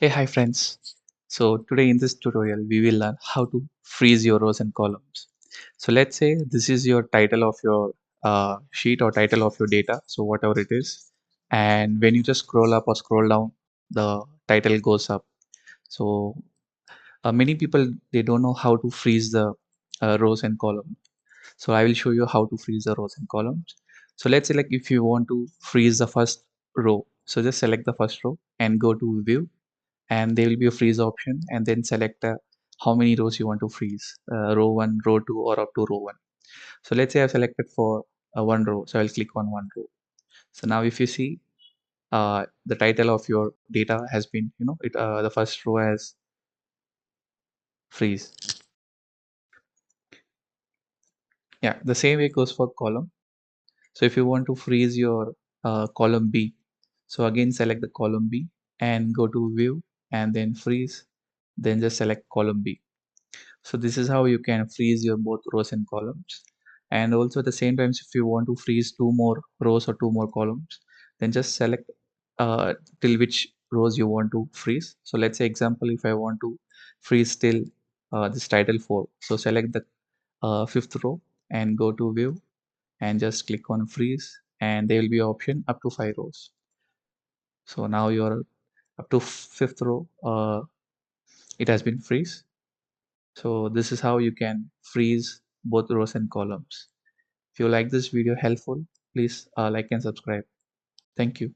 Hey, hi friends. So today in this tutorial, we will learn how to freeze your rows and columns. So let's say this is your title of your sheet or title of your data. So whatever it is. And when you just scroll up or scroll down, the title goes up. So many people, they don't know how to freeze the rows and columns. So I will show you how to freeze the rows and columns. So let's say like if you want to freeze the first row. So just select the first row and go to view, and there will be a freeze option, and then select how many rows you want to freeze, row 1, row 2, or up to row 1. So let's say I've selected for one row, so I'll click on one row. So now if you see, the title of your data has been, the first row has freeze. Yeah, the same way goes for column. So if you want to freeze your column B, so again select the column B and go to view and then freeze, then just select column B. So this is how you can freeze your both rows and columns. And also at the same time, if you want to freeze two more rows or two more columns, then just select till which rows you want to freeze. So let's say example, if I want to freeze till this title 4, so select the fifth row and go to view and just click on freeze, and there will be option up to 5 rows. So now your up to fifth row, it has been freeze. So this is how you can freeze both rows and columns. If you like this video helpful, please like and subscribe. Thank you.